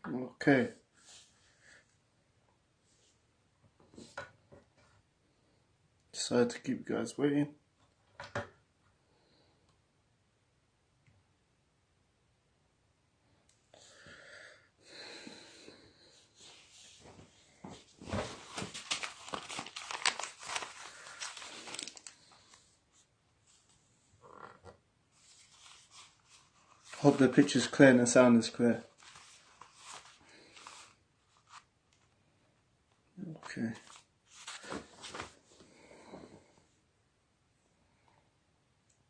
Okay. Decided to keep you guys waiting. Hope the picture's clear and the sound is clear. Okay.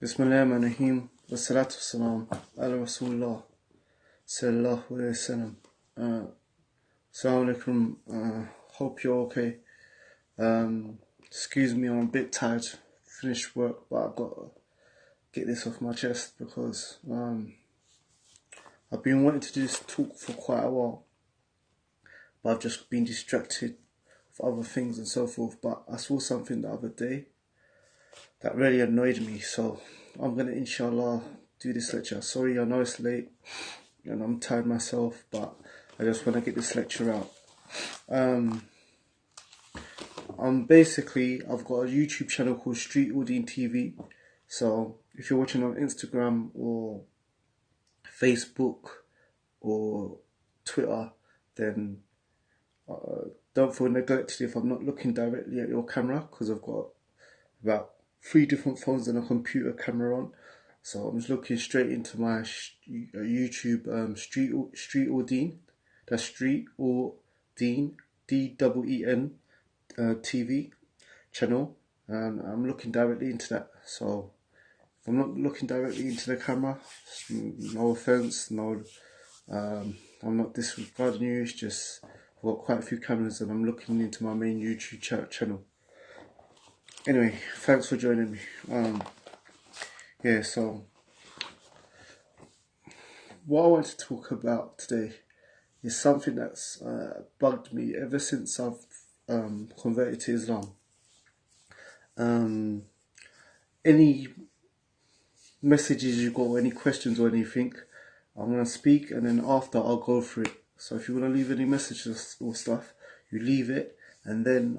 Bismillahirrahmanirrahim. Wassalatu wassalam ala Rasulullah sallallahu alayhi wasallam. Assalamu alaikum. Hope you're okay. Excuse me, I'm a bit tired. Finished work, but I've got to get this off my chest because I've been wanting to do this talk for quite a while, but I've just been distracted with other things and so forth. But I saw something the other day that really annoyed me, so I'm gonna inshallah do this lecture. Sorry, I know it's late and I'm tired myself, but I just want to get this lecture out. Basically, I've got a YouTube channel called Street Audience TV. So if you're watching on Instagram or Facebook or Twitter, then don't feel neglected if I'm not looking directly at your camera, because I've got about 3 different phones and a computer camera on. So I'm just looking straight into my YouTube Street Audience. That's Street Audience, DEEN TV channel, and I'm looking directly into that. So if I'm not looking directly into the camera, no offense, no, I'm not disregarding you. It's just I've got quite a few cameras and I'm looking into my main YouTube channel. Anyway, thanks for joining me. Yeah, so what I want to talk about today is something that's bugged me ever since I've converted to Islam. Any messages you got, or any questions or anything, I'm gonna speak, and then after I'll go through it. So if you wanna leave any messages or stuff, you leave it, and then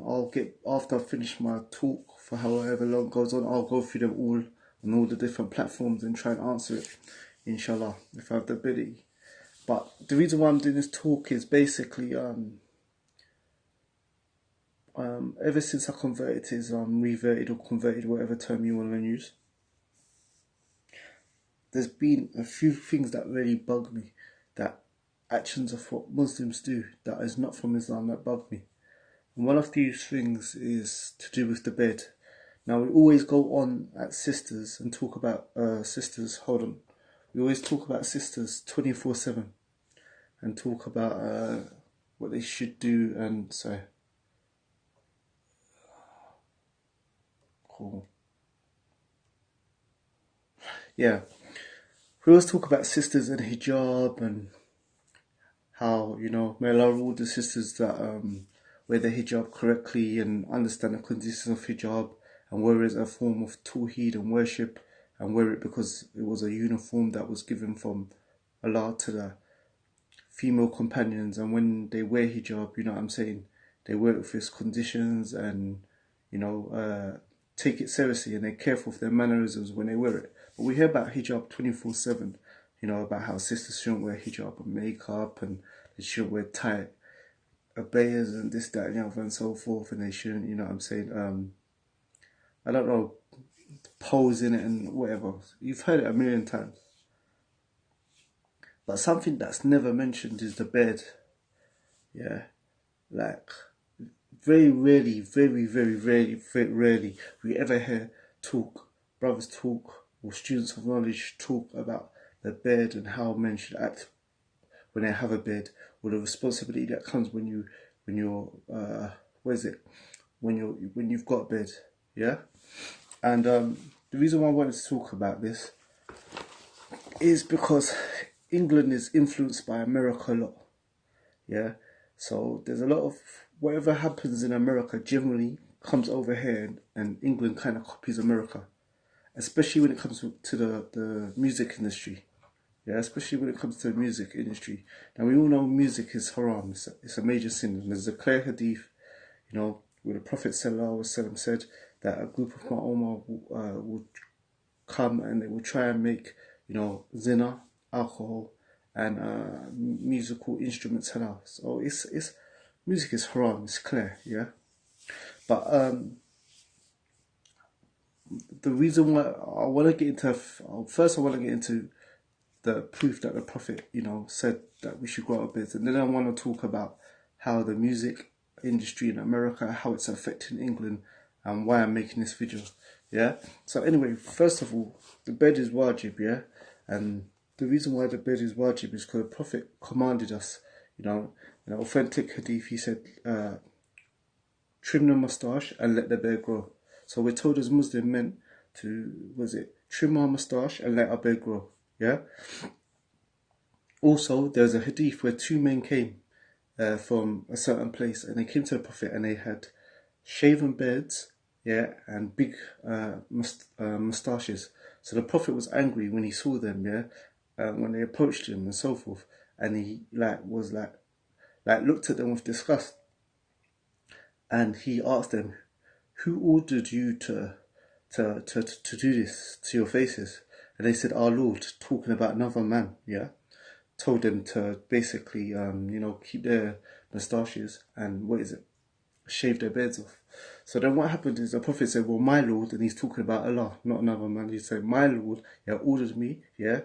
after I finish my talk for however long it goes on, I'll go through them all on all the different platforms and try and answer it, inshallah, if I have the ability. But the reason why I'm doing this talk is basically ever since I converted to Islam, reverted or converted, whatever term you want to use, there's been a few things that really bug me, that actions of what Muslims do that is not from Islam, that bug me. And one of these things is to do with the bed. Now we always go on at sisters and talk about sisters, hold on. We always talk about sisters 24/7 and talk about what they should do, and so cool. Yeah. We always talk about sisters and hijab and how, may Allah reward the sisters that wear the hijab correctly and understand the conditions of hijab and wear it as a form of Tahweed and worship, and wear it because it was a uniform that was given from Allah to the female companions. And when they wear hijab, you know what I'm saying, they wear it with its conditions and, take it seriously, and they're careful of their mannerisms when they wear it. But we hear about hijab 24/7, about how sisters shouldn't wear hijab and makeup, and they shouldn't wear tight abayas and this, that, and the other, and so forth, and they shouldn't, you know what I'm saying, I don't know, pose in it and whatever. You've heard it a million times. But something that's never mentioned is the bed. Yeah, like very rarely, very rarely, we ever hear brothers talk, or students of knowledge talk about the bed and how men should act when they have a bed, or the responsibility that comes when you've got a bed. Yeah, and the reason why I wanted to talk about this is because England is influenced by America a lot. Yeah, so there's a lot of whatever happens in America generally comes over here, and England kind of copies America, especially when it comes to the music industry. Yeah, especially when it comes to the music industry. Now we all know music is haram. It's a major sin. And there's a clear hadith, where the Prophet sallallahu alaihi wasallam said that a group of my ummah would come and they will try and make, zina, alcohol, and musical instruments halal. So it's music is haram. It's clear, yeah. But the reason why I want to get into first, I want to get into the proof that the Prophet, said that we should grow our beards, and then I want to talk about how the music industry in America, how it's affecting England, and why I'm making this video. Yeah. So anyway, first of all, the beard is wajib, yeah, and the reason why the beard is wajib is because the Prophet commanded us, in an authentic hadith. He said, trim the moustache and let the beard grow. So we're told as Muslim men to, trim our moustache and let our beard grow. Yeah. Also, there's a hadith where two men came from a certain place, and they came to the Prophet and they had shaven beards, yeah, and big moustaches. So the Prophet was angry when he saw them, yeah, when they approached him and so forth, and he was looked at them with disgust, and he asked them, "Who ordered you to do this to your faces?" And they said, "Our Lord," talking about another man, yeah, told them to basically, keep their moustaches and shave their beards off. So then what happened is the Prophet said, "Well, my Lord," and he's talking about Allah, not another man. He said, "My Lord, yeah, ordered me, yeah,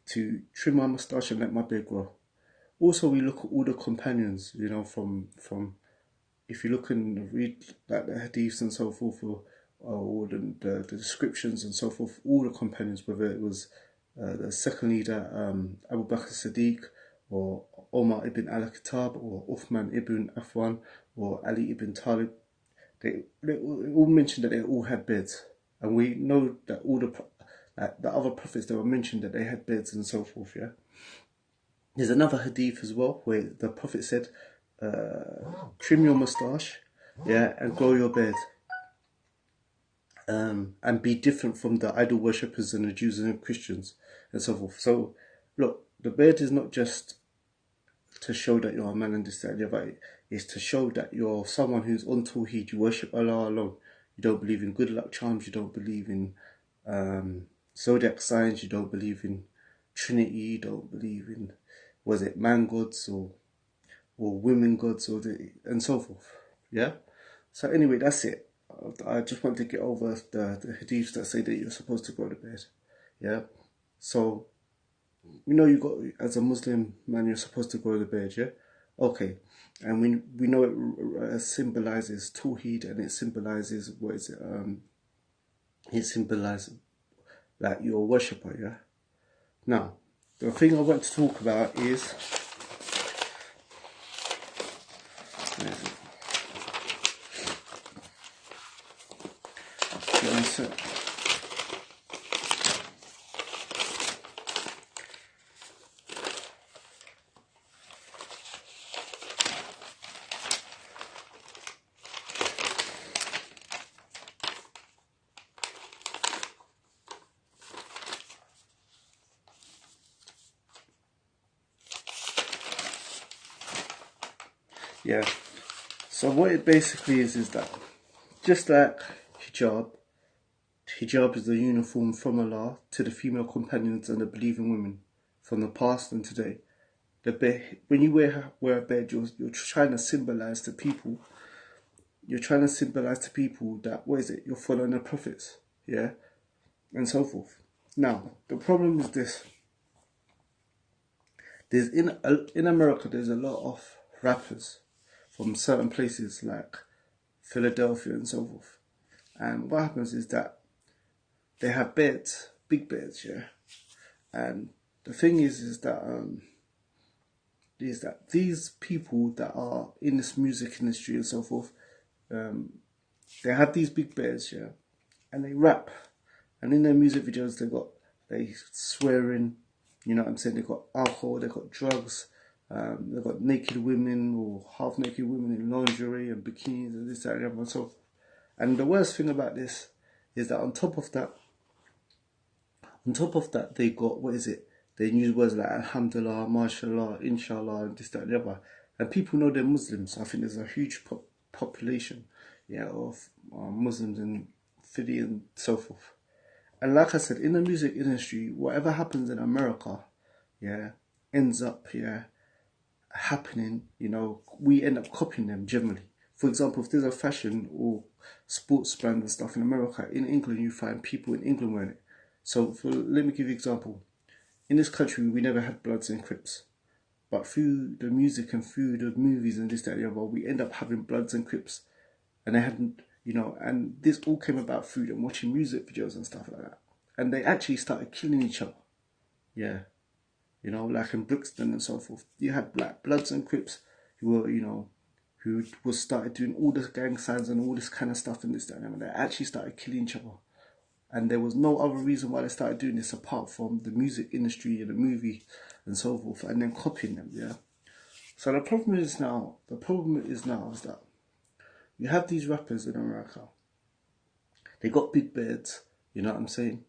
to trim my moustache and let my beard grow." Also, we look at all the companions, from if you look and read like the hadiths and so forth, or the descriptions and so forth, all the companions, whether it was the second leader, Abu Bakr Siddiq, or Omar ibn al-Khattab, or Uthman ibn Affan, or Ali ibn Talib, they all mentioned that they all had beards. And we know that all the other prophets that were mentioned that they had beards and so forth, yeah. There's another hadith as well where the Prophet said, trim your moustache, yeah, and grow your beard, and be different from the idol worshippers and the Jews and the Christians and so forth. So, look, the beard is not just to show that you're a man and this, that, and the other. It's to show that you're someone who's on Tawheed. You worship Allah alone. You don't believe in good luck charms. You don't believe in zodiac signs. You don't believe in Trinity. You don't believe in, man gods or women gods and so forth. Yeah. So anyway, that's it. I just want to get over the hadiths that say that you're supposed to grow the beard. Yeah. So you got, as a Muslim man, you're supposed to grow the beard. Yeah. Okay. And we know it symbolizes Tawheed, and it symbolizes it symbolizes that you're a worshipper. Yeah. Now, the thing I want to talk about is. Yeah. So what it basically is that just like hijab is the uniform from Allah to the female companions and the believing women from the past and today. When you wear a beard, you're trying to symbolize to people. You're trying to symbolize to people that you're following the prophets, yeah, and so forth. Now the problem is this: there's in America there's a lot of rappers from certain places like Philadelphia and so forth. And what happens is that they have beards, big beards, yeah. And the thing is that these people that are in this music industry and so forth, they have these big beards, yeah, and they rap, and in their music videos they swearing, you know what I'm saying? They got alcohol, they got drugs. They've got naked women or half naked women in lingerie and bikinis and this, that, and the other, and so forth. And the worst thing about this is that on top of that, they got, they use words like Alhamdulillah, MashaAllah, Inshallah, and this, that, and the other. And people know they're Muslims. I think there's a huge population, yeah, of Muslims in Philly and so forth. And like I said, in the music industry, whatever happens in America, yeah, ends up, yeah, happening, we end up copying them generally. For example, if there's a fashion or sports brand and stuff in America, in England, you find people in England wearing it. So let me give you an example. In this country, we never had Bloods and Crips. But through the music and through the movies and this, that, and the other, we end up having Bloods and Crips. And they hadn't, and this all came about through them watching music videos and stuff like that. And they actually started killing each other. Yeah. Like in Brixton and so forth. You had black Bloods and Crips who were, who was started doing all this gang signs and all this kind of stuff and this, that, and they actually started killing each other. And there was no other reason why they started doing this apart from the music industry and the movie and so forth, and then copying them, yeah. So the problem is now is that you have these rappers in America. They got big beards, you know what I'm saying?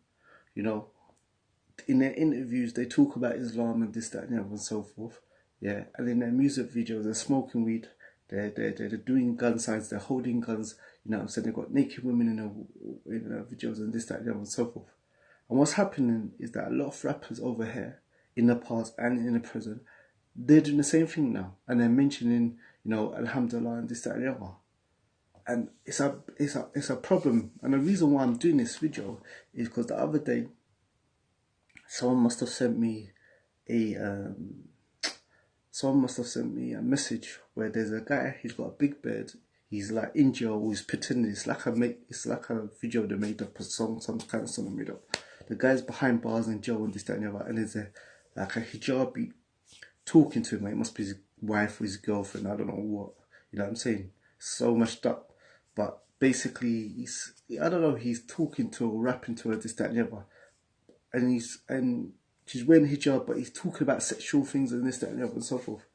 In their interviews, they talk about Islam and this, that, and the other, and so forth. Yeah, and in their music videos, they're smoking weed, they're doing gun signs, they're holding guns. You know what I'm saying? They've got naked women in their videos and this, that, and the other, and so forth. And what's happening is that a lot of rappers over here, in the past and in the present, they're doing the same thing now, and they're mentioning, Alhamdulillah and this, that, and the other. And it's a problem. And the reason why I'm doing this video is because the other day, someone must have sent me a message where there's a guy. He's got a big beard. He's like in jail. He's pretending. It's like a video they made up, a song, some kind of song they made up. The guy's behind bars in jail and this, that, and the other. And there's like a hijabi talking to him. It must be his wife or his girlfriend. I don't know what. You know what I'm saying? So mashed up. But basically, he's talking to her, rapping to her, this, that, and the other. And she's wearing hijab, but he's talking about sexual things and this, that, and the other, and so forth.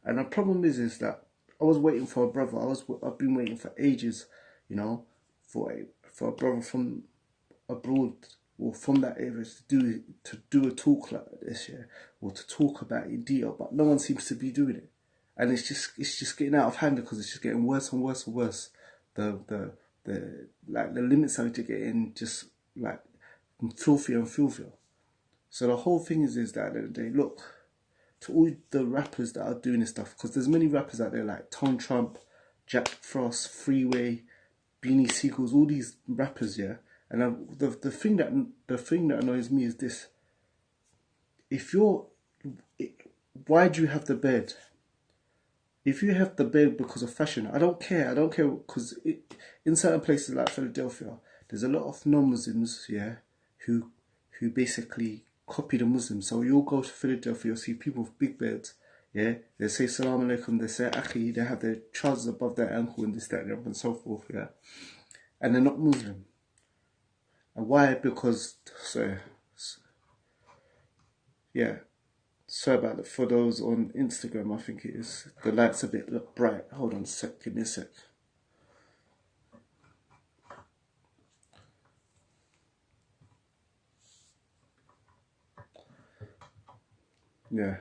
And the problem is that I was waiting for a brother. I've been waiting for ages, for a brother from abroad or from that area to do a talk like this, yeah, or to talk about it in detail. But no one seems to be doing it, and it's just getting out of hand because it's just getting worse and worse and worse. The limits are to get in just like filthier and filthier. So the whole thing is that they look to all the rappers that are doing this stuff, because there's many rappers out there like Tone Trump, Jack Frost, Freeway, Beanie Siegels, all these rappers, yeah. And the thing that annoys me is this: why do you have the beard? If you have the beard because of fashion, I don't care. I don't care because in certain places like Philadelphia, there's a lot of non-Muslims, yeah, who basically copy the Muslims. So you'll go to Philadelphia, you'll see people with big beards, yeah. They say Salaam Alaikum, they say Akhi, they have their trousers above their ankle and this, that, and so forth, yeah. And they're not Muslim. And why? Because, yeah. Sorry about that. For those on Instagram, I think it is. The light's a bit bright. Hold on a sec. Give me a sec. Yeah.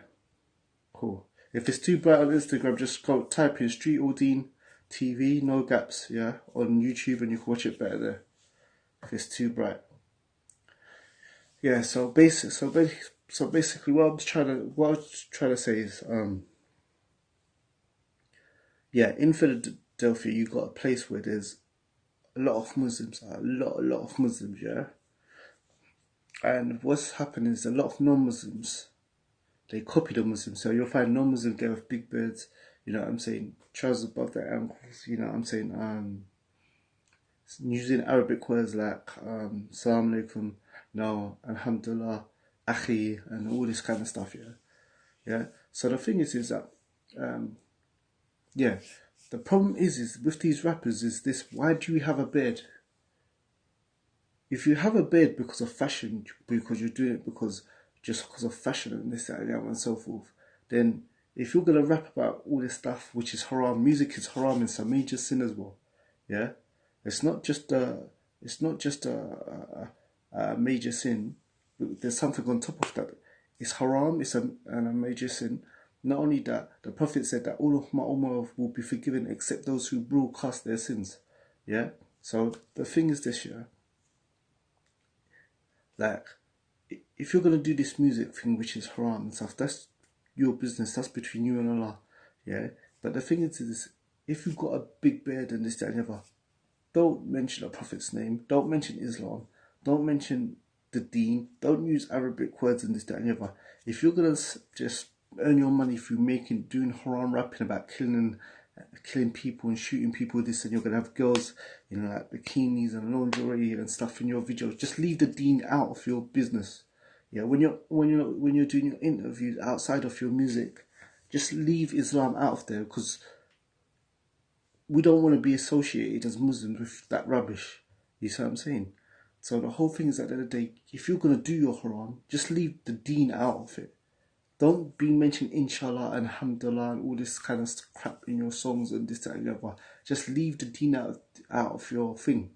Cool. If it's too bright on Instagram, just go type in Street Aldine TV, no gaps, yeah, on YouTube, and you can watch it better there. If it's too bright. Yeah. So basically, what I was trying to say is, yeah, in Philadelphia, you got a place where there's a lot of Muslims, a lot of Muslims, yeah. And what's happening is a lot of non-Muslims, they copy the Muslims. So you'll find non-Muslims there with big beards, you know what I'm saying, trousers above their ankles, you know what I'm saying, using Arabic words like Salaam Alaikum, Alhamdulillah, Akhi, and all this kind of stuff, yeah. Yeah. So the thing is that, yeah, the problem is with these rappers is this: why do you have a beard? If you have a beard because of fashion, because you're doing it because of fashion and this, that, and so forth, then if you're gonna rap about all this stuff which is haram, music is haram, and it's a major sin as well. Yeah, it's not just a major sin. There's something on top of that. it's haram, it's a major sin. Not only that, the Prophet said that all of my ummah will be forgiven except those who broadcast their sins. Yeah? So the thing is this, yeah, like, if you're gonna do this music thing which is haram and stuff, that's your business, that's between you and Allah. Yeah? But the thing is this, if you've got a big beard and this, that and the other, don't mention a Prophet's name, don't mention Islam, don't mention the deen, don't use Arabic words and this, that and the other. If you're gonna just earn your money through doing haram rapping about killing people and shooting people with this, and you're gonna have girls in like bikinis and lingerie and stuff in your videos, just leave the deen out of your business. Yeah, when you're doing your interviews outside of your music, just leave Islam out of there, because we don't want to be associated as Muslims with that rubbish. You see what I'm saying? So the whole thing is, at the end of the day, if you're gonna do your haram, just leave the deen out of it. Don't be mentioning inshallah and alhamdulillah and all this kind of crap in your songs and this, that and the other. Just leave the deen out of your thing.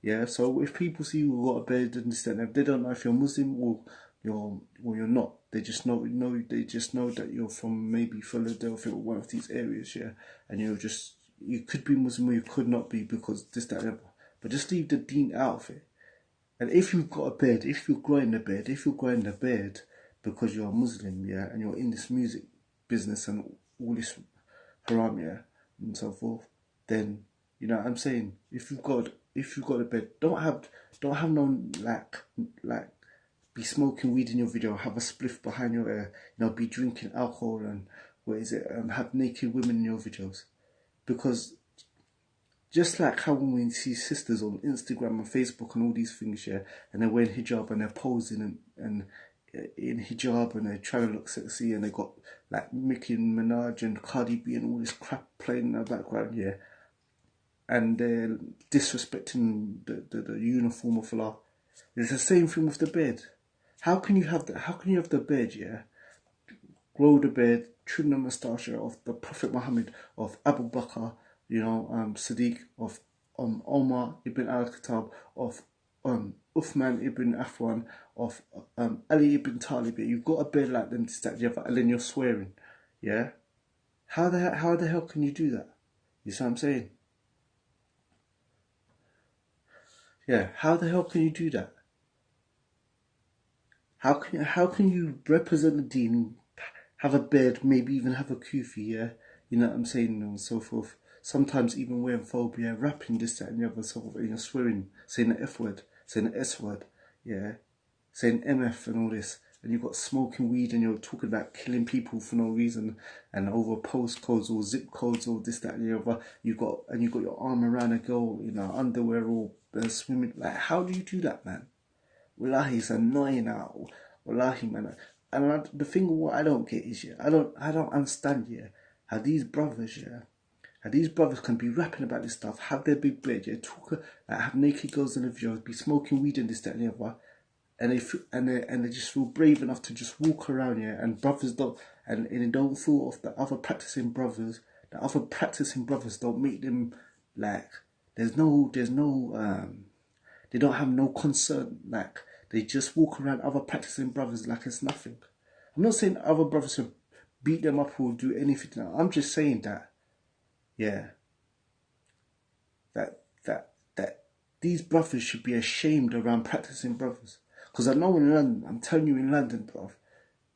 Yeah, so if people see you got a beard and this, that and the other, they don't know if you're Muslim or you're not. They just know that you're from maybe Philadelphia or one of these areas, yeah. And you could be Muslim or you could not be, because this, that and the other. But just leave the deen out of it. And if you've got a beard, if you're growing the beard because you're a Muslim, yeah, and you're in this music business and all this haram, yeah, and so forth, then you know what I'm saying. If you've got a beard, don't have no like be smoking weed in your video, have a spliff behind your ear, be drinking alcohol and have naked women in your videos, because just like how when we see sisters on Instagram and Facebook and all these things, yeah, and they're wearing hijab and they're posing and in hijab and they're trying to look sexy and they got like Nicki Minaj and Cardi B and all this crap playing in the background, yeah, and they're disrespecting the uniform of Allah. It's the same thing with the beard. How can you have the beard, yeah? Grow the beard, trim the moustache of the Prophet Muhammad, of Abu Bakr, Siddiq, of Omar ibn al-Khattab, of Uthman ibn Affan, of Ali ibn Talib. You've got a beard like them, this, that, the other, and then you're swearing, yeah? How the hell can you do that? You see what I'm saying? Yeah, how the hell can you do that? How can you represent the deen, have a beard, maybe even have a kufi, yeah? You know what I'm saying, and so forth. Sometimes even wearing phobia, rapping this, that, and the other, so forth, and you're swearing, saying the F word, saying the S word, yeah? Saying MF and all this, and you've got smoking weed and you're talking about killing people for no reason and over postcodes or zip codes or this, that, and the other. You've got your arm around a girl, underwear or swimming. Like, how do you do that, man? Wallahi, it's annoying now. Wallahi, man. And the thing what I don't get is, yeah, I don't understand, yeah, how these brothers can be rapping about this stuff, have their big beard, yeah, have naked girls in the videos, be smoking weed and this, that, and the other, and they just feel brave enough to just walk around, yeah, and brothers don't, and they don't feel of the other practicing brothers. The other practicing brothers don't make them like there's no they don't have no concern, like they just walk around other practicing brothers like it's nothing. I'm not saying other brothers will beat them up or do anything. I'm just saying that, yeah, that these brothers should be ashamed around practicing brothers. Because I know in London, I'm telling you, in London, bruv,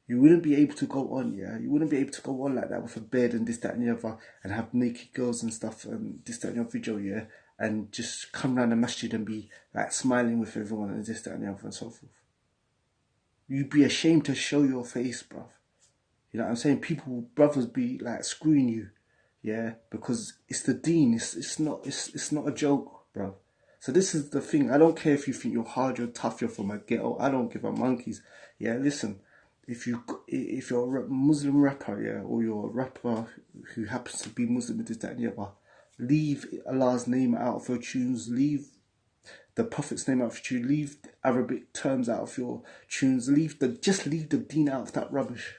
you wouldn't be able to go on, yeah? You wouldn't be able to go on like that with a beard and this, that, and the other, and have naked girls and stuff and this, that, and the other video, yeah? And just come around the masjid and be like smiling with everyone and this, that, and the other and so forth. You'd be ashamed to show your face, bruv. You know what I'm saying? Brothers be like screwing you, yeah? Because it's the deen, it's not a joke, bruv. So this is the thing. I don't care if you think you're hard, you're tough, you're from a ghetto. I don't give a monkeys. Yeah, listen. If you're a Muslim rapper, yeah, or you're a rapper who happens to be Muslim with this, that, and the other, leave Allah's name out of your tunes. Leave the Prophet's name out of your tunes. Leave Arabic terms out of your tunes. Just leave the deen out of that rubbish.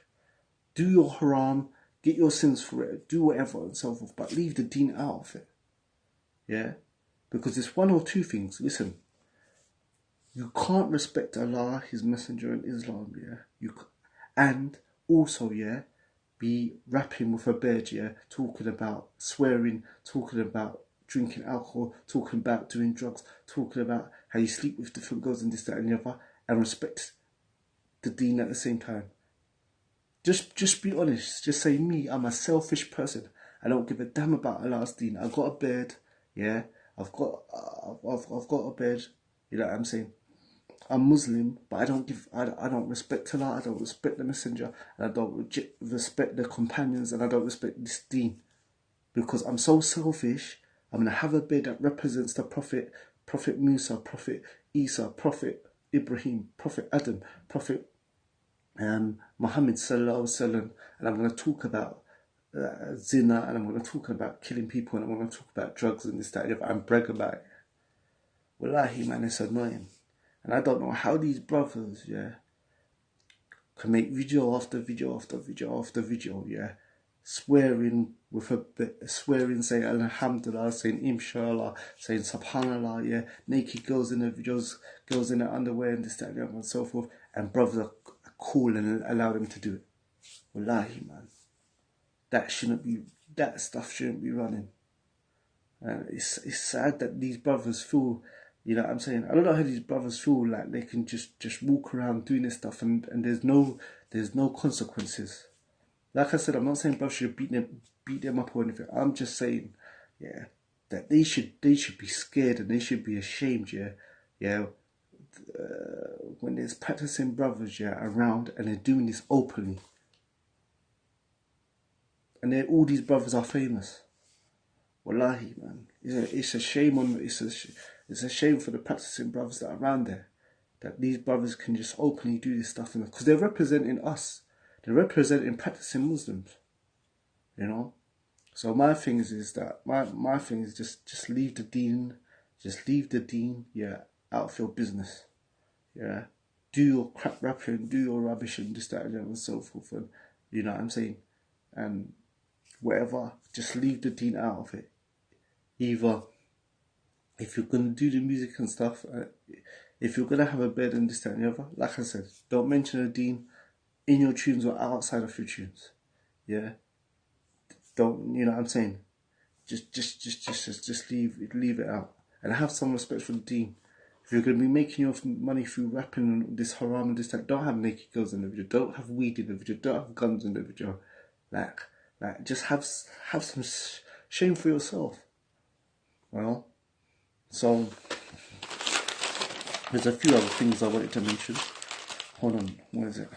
Do your haram, get your sins for it, do whatever and so forth, but leave the deen out of it. Yeah. Because it's one or two things. Listen, you can't respect Allah, His Messenger, and Islam. Yeah, and also, yeah, be rapping with a bed, yeah, talking about swearing, talking about drinking alcohol, talking about doing drugs, talking about how you sleep with different girls and this, that, and the other, and respect the deen at the same time. Just be honest. Just say me. I'm a selfish person. I don't give a damn about Allah's deen. I've got a bed. Yeah, I've got a bed. You know what I'm saying? I'm Muslim, but I don't respect Allah. I don't respect the Messenger, and I don't respect the companions, and I don't respect this deen because I'm so selfish. I'm gonna have a bed that represents the Prophet, Prophet Musa, Prophet Isa, Prophet Ibrahim, Prophet Adam, Prophet Muhammad sallallahu alaihi wasallam, and I'm going to talk about zina, and I'm going to talk about killing people, and I'm going to talk about drugs and this, that, and brag about it. Wallahi, man, it's annoying, and I don't know how these brothers, yeah, can make video after video after video after video, yeah, swearing with swearing, saying Alhamdulillah, saying Inshallah, saying Subhanallah, yeah, naked girls in the videos, girls in their underwear and this, that, and so forth, and brothers are cool and allow them to do it. Wallahi, man, that stuff shouldn't be running. And it's sad that these brothers feel, you know what I'm saying? I don't know how these brothers feel like they can just walk around doing this stuff and there's no consequences. Like I said, I'm not saying brothers should beat them up or anything. I'm just saying, yeah, that they should be scared and they should be ashamed, yeah, when there's practicing brothers, yeah, around and they're doing this openly. And all these brothers are famous. Wallahi, man, it's a shame it's a shame for the practicing brothers that are around there, that these brothers can just openly do this stuff, because they're representing us, they're representing practicing Muslims, you know. So my thing is that my thing is just leave the deen, yeah, out of your business, yeah. Do your crap rapping, do your rubbish and this, that, and so forth, and you know what I'm saying, and whatever, just leave the deen out of it. Either if you're gonna do the music and stuff, if you're gonna have a bed and this, that, and the other, like I said, don't mention the deen in your tunes or outside of your tunes. Yeah, don't, you know what I'm saying? Just leave it out, and have some respect for the deen. If you're gonna be making your money through rapping and this haram and this, that, don't have naked girls in the video, don't have weed in the video, don't have guns in the video. Like just have some shame for yourself. Well, so there's a few other things I wanted to mention. Hold on, where is it?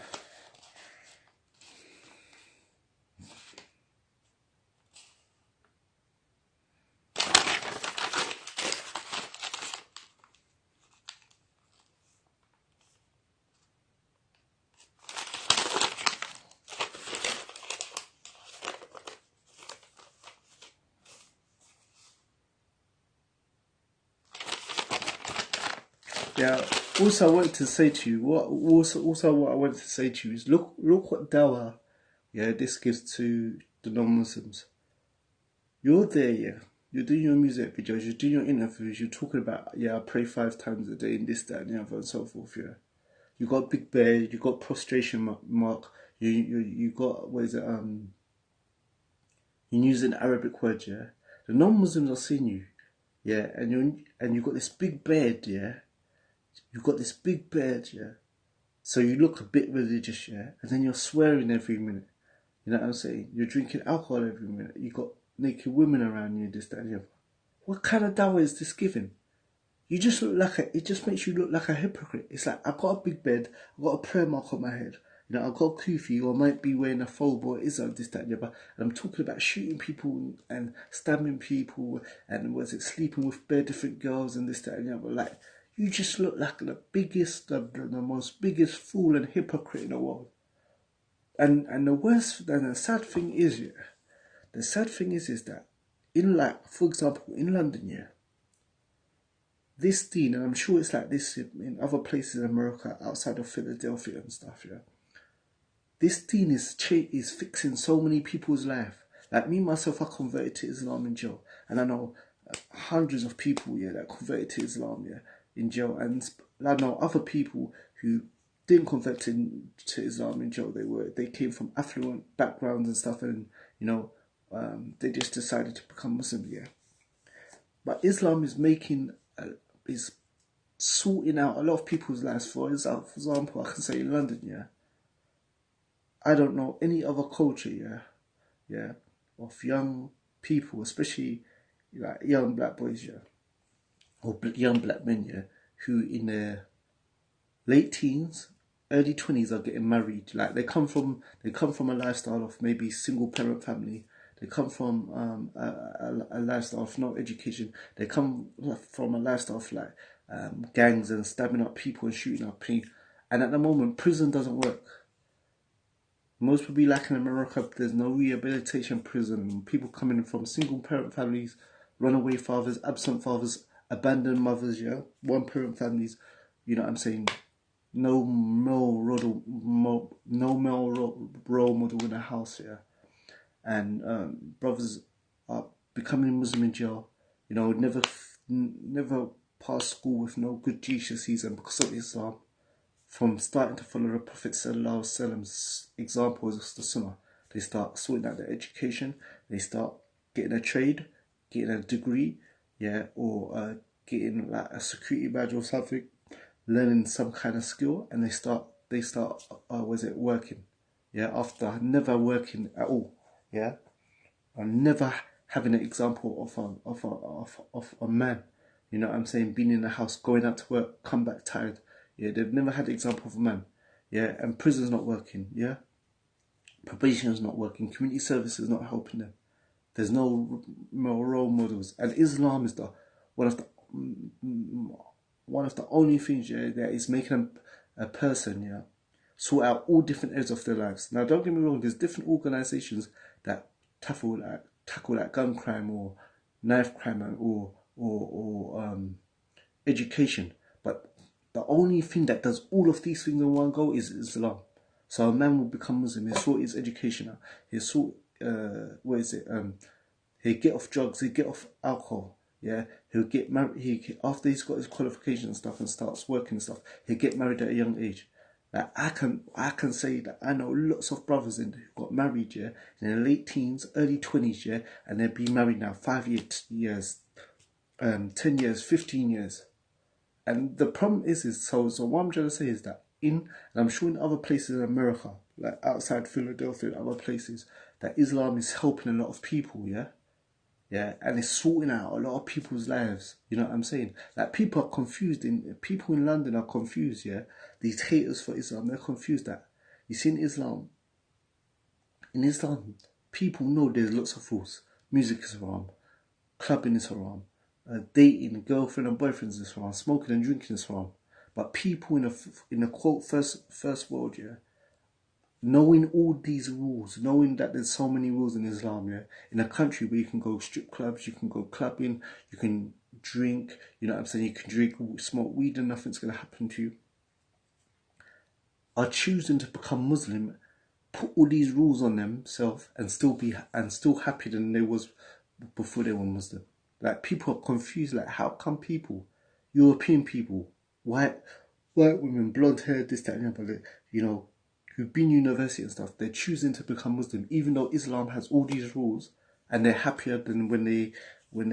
Yeah. Also, I wanted to say to you what I wanted to say to you is look what dawah, yeah, this gives to the non-Muslims. You're there, yeah. You're doing your music videos, you're doing your interviews, you're talking about, yeah, I pray 5 times a day and this, that, and the other, and so forth, yeah. You got big bed, you got prostration mark, you got, what is it, you're using Arabic words, yeah. The non-Muslims are seeing you, yeah, and you got this big bed, yeah. You got this big bed, yeah. So you look a bit religious, yeah, and then you're swearing every minute. You know what I'm saying? You're drinking alcohol every minute. You got naked women around you, this, that, and the other. What kind of dawah is this giving? You just look like it just makes you look like a hypocrite. It's like, I've got a big bed, I've got a prayer mark on my head. You know, I've got a kufi, or I might be wearing a thobe or izar, this, that, and the other. And I'm talking about shooting people and stabbing people and sleeping with bare different girls and this, that, and the other. Like, you just look like the most biggest fool and hypocrite in the world. And the worst, and the sad thing is, yeah, is that in, like, for example, in London, yeah, this deen, and I'm sure it's like this in other places in America outside of Philadelphia and stuff, yeah, this deen is fixing so many people's life. Like me myself, I converted to Islam in jail, and I know hundreds of people, yeah, that converted to Islam, yeah, in jail, and I know other people who didn't convert to Islam in jail. They came from affluent backgrounds and stuff, and they just decided to become Muslim. Yeah, but Islam is is sorting out a lot of people's lives. For example, I can say in London, yeah, I don't know any other culture, yeah, of young people, especially like young black boys, yeah, or young black men, yeah, who in their late teens, early 20s are getting married. Like they come from a lifestyle of maybe single parent family. They come from a lifestyle of no education. They come from a lifestyle of like gangs and stabbing up people and shooting up people. And at the moment, prison doesn't work. Most will be like in America, there's no rehabilitation prison. People coming from single parent families, runaway fathers, absent fathers, abandoned mothers, yeah, one parent families. You know what I'm saying? No male role model in the house, yeah. And brothers are becoming Muslim in jail. Never passed school with no good GCSEs, and because of Islam, from starting to follow the Prophet Sallallahu Alaihi Wasallam's examples of the Sunnah, they start sorting out their education. They start getting a trade, getting a degree, yeah, or getting like a security badge or something, learning some kind of skill, and they start working, yeah, after never working at all, yeah, and never having an example of a man, you know what I'm saying, being in the house, going out to work, come back tired, yeah, they've never had the example of a man, yeah, and prison's not working, yeah, probation is not working, community service is not helping them. There's no role models, and Islam is the one of the one of the only things, yeah, that is making a person, yeah, sort out all different areas of their lives. Now, don't get me wrong. There's different organisations that tackle like gun crime or knife crime or education, but the only thing that does all of these things in one go is Islam. So a man will become Muslim. He'll sort his education out. He'll sort he'll get off drugs. He'll get off alcohol. Yeah, he'll get married. After he's got his qualifications and stuff and starts working and stuff, he'll get married at a young age. Like I can say that I know lots of brothers who got married, yeah, in their late teens, early 20s, yeah, and they've been married now 5 years, 10 years, 15 years. And the problem is so what I'm trying to say is that and I'm sure in other places in America, like outside Philadelphia and other places, that Islam is helping a lot of people, yeah. Yeah, and it's sorting out a lot of people's lives. You know what I'm saying? Like people are confused. People in London are confused. Yeah, these haters for Islam, they're confused that you see in Islam, people know there's lots of rules. Music is haram, clubbing is haram, dating, girlfriend and boyfriends is haram, smoking and drinking is haram. But people in a quote first world, yeah, knowing all these rules, knowing that there's so many rules in Islam, yeah, in a country where you can go strip clubs, you can go clubbing, you can drink, you know what I'm saying, you can drink, smoke weed and nothing's going to happen to you, are choosing to become Muslim, put all these rules on themselves and still happier than they was before they were Muslim. Like people are confused, like how come people, European people, white women, blonde hair, this, that and the other, you know, who've been university and stuff, they're choosing to become Muslim, even though Islam has all these rules, and they're happier than when they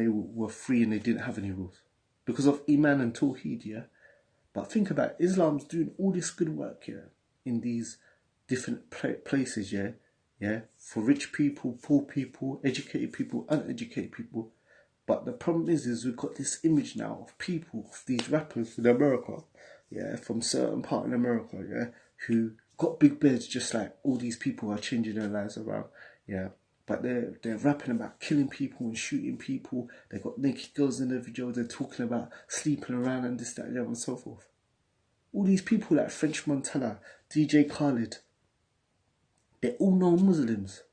were free and they didn't have any rules because of Iman and Tawheed, yeah. But think about it, Islam's doing all this good work, yeah, in these different places, yeah, for rich people, poor people, educated people, uneducated people. But the problem is we've got this image now of people, of these rappers in America, yeah, from certain part in America, yeah, who got big beards just like all these people are changing their lives around, yeah. But they're rapping about killing people and shooting people. They got naked girls in their videos. They're talking about sleeping around and this, that, and so forth. All these people like French Montana, DJ Khaled, they're all known Muslims.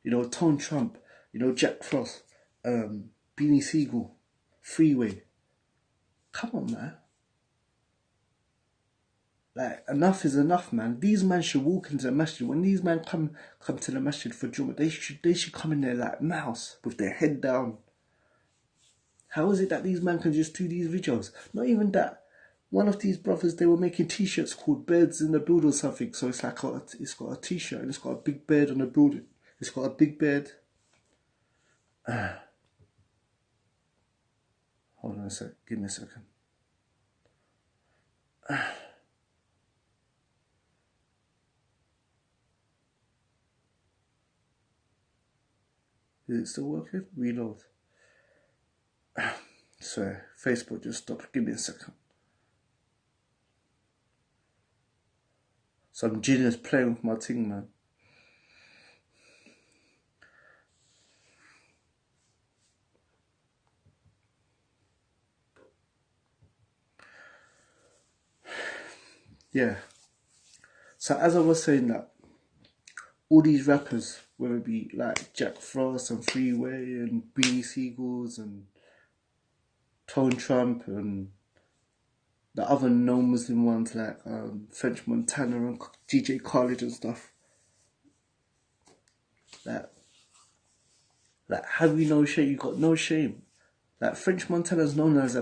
You know, Tone Trump, you know, Jack Frost, Beanie Siegel, Freeway. Come on, man. Like, enough is enough, man. These men should walk into the masjid. When these men come to the masjid for Jummah, they should come in there like mouse with their head down. How is it that these men can just do these videos? Not even that. one of these brothers, they were making t-shirts called Birds in the Build or something. So it's like it's got a t-shirt and it's got a big bird on the building. It's got a big bird. Hold on a sec. Give me a second. Is it still working? Reload. Sorry, Facebook just stopped. Give me a second. Some genius playing with my thing, man. Yeah. So as I was saying that, all these rappers, whether it be like Jack Frost and Freeway and Beanie Seagulls and Tone Trump and the other non-Muslim ones like French Montana and DJ Khaled and stuff, like have you no shame? You got no shame. Like French Montana is known as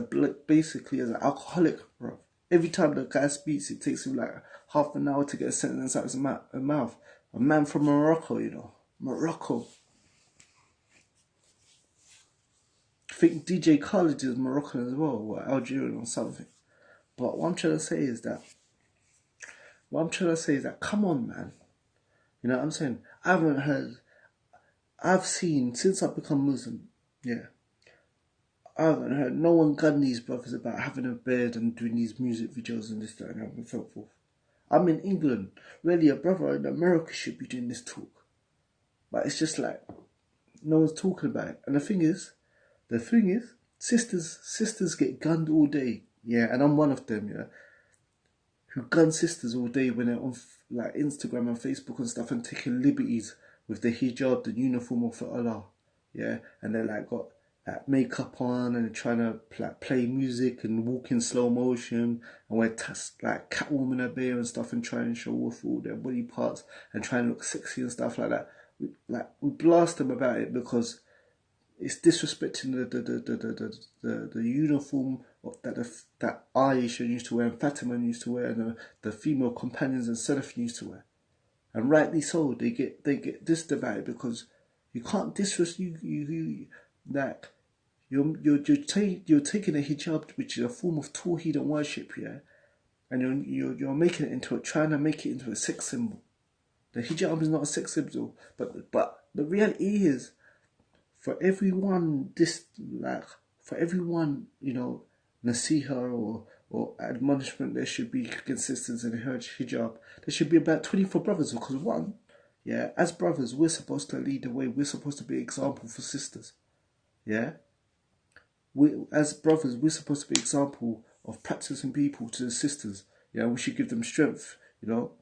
basically as an alcoholic, bro. Every time the guy speaks, it takes him like half an hour to get a sentence out of his mouth. A man from Morocco, you know, Morocco. I think DJ Khaled is Moroccan as well, or Algerian or something. But what I'm trying to say is that, come on, man. You know what I'm saying? I've seen, since I've become Muslim, yeah, I haven't heard no one gun these brothers about having a beard and doing these music videos and this, that, and so forth. I'm in England. Really, a brother in America should be doing this talk. But it's just like, no one's talking about it. And the thing is, sisters get gunned all day. Yeah, and I'm one of them, yeah, who gun sisters all day when they're on like Instagram and Facebook and stuff and taking liberties with the hijab, the uniform of Allah. Yeah, and they're like got like makeup on and trying to like play music and walk in slow motion and wear like Catwoman attire and stuff and try and show off all their body parts and try and look sexy and stuff like that. We blast them about it because it's disrespecting the uniform that Aisha used to wear and Fatima used to wear and the female companions and Seraphim used to wear. And rightly so, they get dissed about it because you can't disrespect you like you're taking a hijab, which is a form of Tawheed and worship, yeah, and you're making it trying to make it into a sex symbol. The hijab is not a sex symbol, but the reality is, for everyone, you know, nasiha or admonishment there should be consistent in her hijab. There should be about 24 brothers because one, yeah, as brothers we're supposed to lead the way. We're supposed to be an example for sisters, yeah. As brothers we're supposed to be an example of practicing people to the sisters. Yeah, we should give them strength, you know,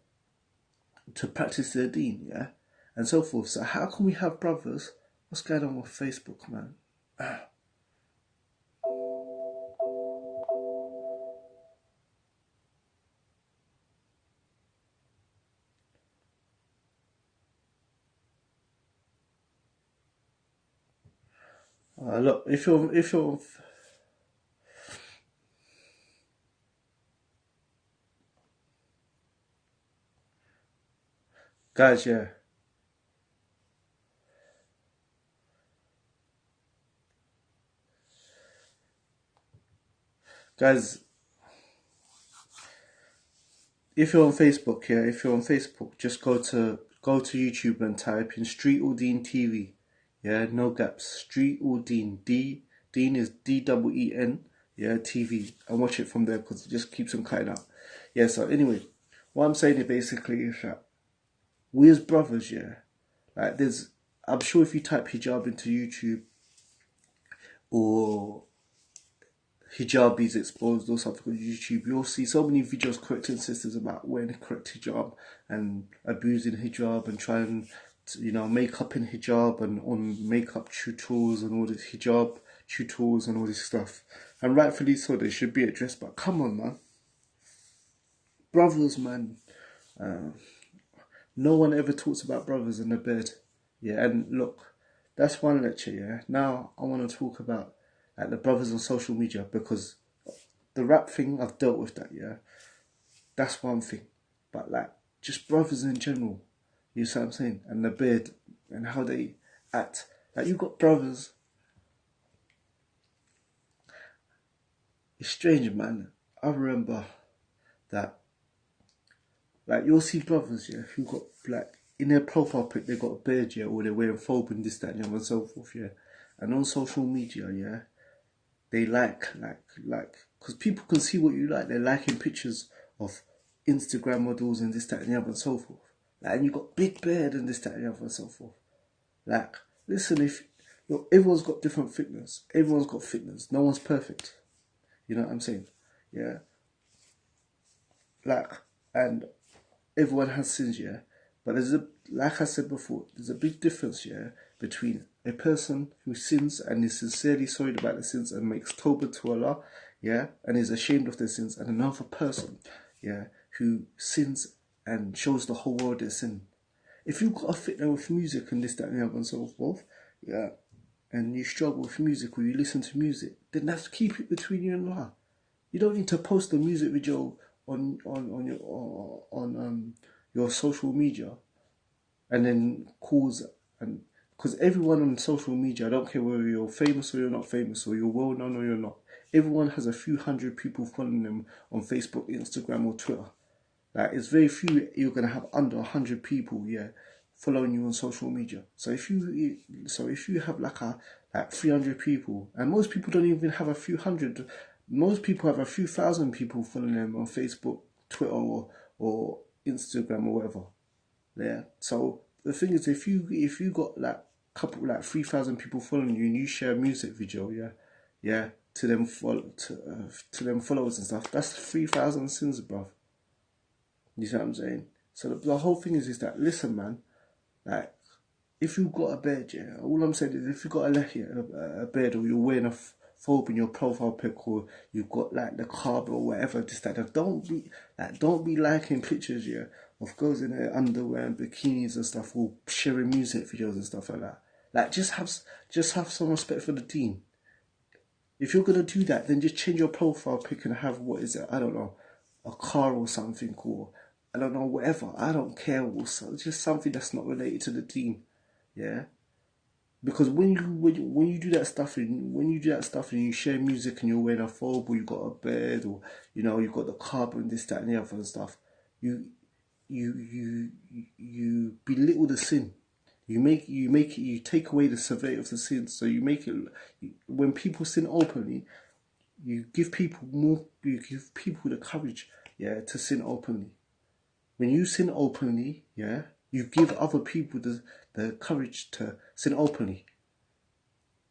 to practice their deen, yeah, and so forth. So how can we have brothers? What's going on with Facebook, man? Look, if you're guys, yeah, guys, if you're on Facebook, yeah, just go to YouTube and type in Street Udeen TV. Yeah, no gaps. Street Udeen. Dean is DEEN. Yeah, TV. And watch it from there because it just keeps on cutting out. Yeah. So anyway, what I'm saying is basically is that we as brothers, yeah, like I'm sure if you type hijab into YouTube or hijabis exposed or something on YouTube, you'll see so many videos correcting sisters about wearing the correct hijab and abusing hijab and trying to, you know, make up in hijab and on makeup tutorials and all this hijab tutorials and all this stuff. And rightfully so, they should be addressed. But come on, man, brothers, man. No one ever talks about brothers in the bed. Yeah, and look, that's one lecture, yeah. Now I want to talk about like the brothers on social media because the rap thing, I've dealt with that, yeah. That's one thing. But like, just brothers in general, you see what I'm saying? And the beard and how they act. Like, you got brothers. It's strange, man. I remember that, like, you'll see brothers, yeah, who got, like, in their profile pic, they got a beard, yeah, or they're wearing phobe and this, that, and the other, and so forth, yeah. And on social media, yeah, they because people can see what you like. They're liking pictures of Instagram models and this, that, and the other, and so forth. Like, and you got big beard and this, that, and the other, and so forth. Like, listen, look, everyone's got different fitness. Everyone's got fitness. No one's perfect. You know what I'm saying? Yeah. Like, and everyone has sins, yeah. But like I said before, there's a big difference, yeah, between a person who sins and is sincerely sorry about the sins and makes tawbah to Allah, yeah, and is ashamed of their sins, and another person, yeah, who sins and shows the whole world their sin. If you've got a fitna with music and this, that, and the other, and so forth, yeah, and you struggle with music or you listen to music, then that's keep it between you and Allah. You don't need to post a music video on your social media and then cause, and because everyone on social media, I don't care whether you're famous or you're not famous, or you're well known or you're not, everyone has a few hundred people following them on Facebook, Instagram, or Twitter. Like, it's very few you're gonna have under 100 people, yeah, following you on social media. So if you have like 300 people, and most people don't even have a few hundred, most people have a few thousand people following them on Facebook, Twitter, or Instagram, or whatever. Yeah. So the thing is, if you got like couple, like 3,000 people following you, and you share a music video, yeah, yeah, to them followers and stuff, that's 3,000 sins, bruv. You see what I'm saying? So the whole thing is that, listen, man, like, if you got a beard, yeah, all I'm saying is, if you got a beard, or you're wearing a phobe in your profile pic, or you've got like the carb or whatever, this, that, don't be liking pictures, yeah, of girls in their underwear and bikinis and stuff, or sharing music videos and stuff like that. Like, just have some respect for the deen. If you're gonna do that, then just change your profile pic and have, what is it? I don't know, a car or something, or I don't know, whatever. I don't care. Also, just something that's not related to the deen. Yeah. Because when you do that stuff, and you share music and you're wearing a phobe, or you got a bed, or you've got the carbon, this, that, and the other and stuff, you you belittle the sin. You take away the severity of the sin. So you make it, when people sin openly, you give people the courage, yeah, to sin openly. When you sin openly, yeah, you give other people the courage to sin openly.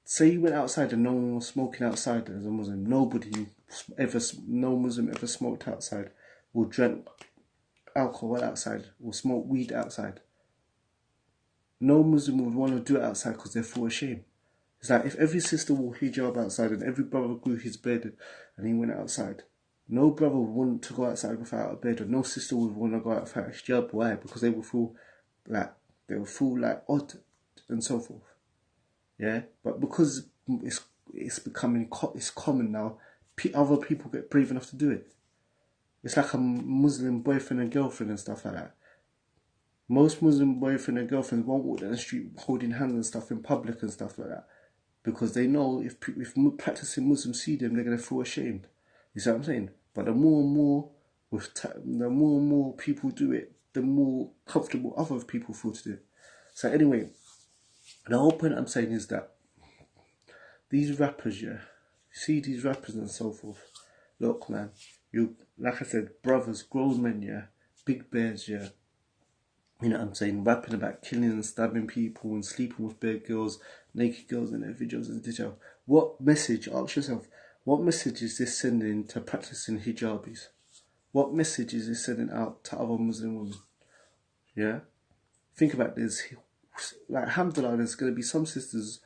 Say you went outside and no one was smoking outside as a Muslim. No Muslim ever smoked outside, or drank alcohol outside, or smoked weed outside. No Muslim would want to do it outside because they feel ashamed. It's like, if every sister wore hijab outside and every brother grew his beard and he went outside, no brother would want to go outside without a beard, or no sister would want to go out without a hijab. Why? Because they would feel like odd and so forth. Yeah, but because it's becoming it's common now, other people get brave enough to do it. It's like a Muslim boyfriend and girlfriend and stuff like that. Most Muslim boyfriend and girlfriends won't walk down the street holding hands and stuff in public and stuff like that, because they know if practicing Muslims see them, they're gonna feel ashamed. You see what I'm saying? But the more and more people do it, the more comfortable other people feel to do it. So anyway, the whole point I'm saying is that these rappers, yeah, see these rappers and so forth. Look, man, like I said, brothers, grown men, yeah, big bears, yeah. You know what I'm saying? Rapping about killing and stabbing people and sleeping with bare girls, naked girls in their videos and detail. What message, ask yourself, what message is this sending to practicing hijabis? What message is this sending out to other Muslim women? Yeah? Think about this. Like, alhamdulillah, there's going to be some sisters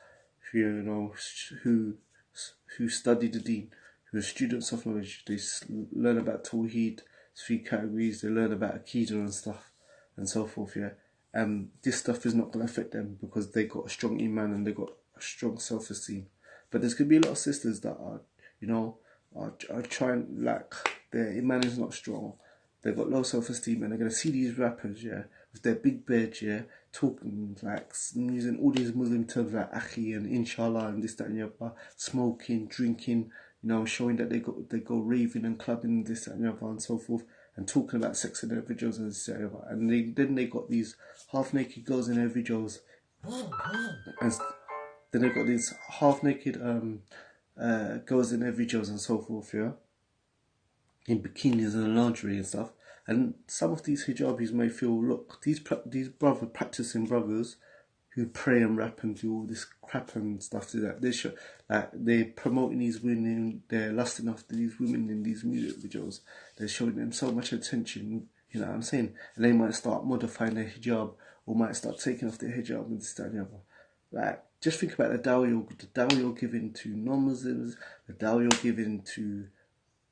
who study the deen, who are students of knowledge. They learn about Tahweed, 3 categories, they learn about Aqidah and stuff, and so forth, yeah. This stuff is not going to affect them because they got a strong iman and they got a strong self-esteem. But there's going to be a lot of sisters that are, are trying, like, their iman is not strong. They've got low self-esteem, and they're gonna see these rappers, yeah, with their big beds, yeah, talking like using all these Muslim terms like akhi and inshallah and this, that, and the other, smoking, drinking, showing that they go raving and clubbing, this, that, and the other, and so forth, and talking about sex in their videos and this, that, and the other. And then they got these half-naked girls in their videos, and then they got these half-naked girls in their videos and so forth, yeah, in bikinis and lingerie and stuff. And some of these hijabis may feel, look, these practicing brothers who pray and rap and do all this crap and stuff to that. They're promoting these women, they're lusting after these women in these music videos. They're showing them so much attention, you know what I'm saying? And they might start modifying their hijab, or might start taking off their hijab and this, that, and the other. Like, just think about the dawah you're giving to non-Muslims, the dawah you're giving to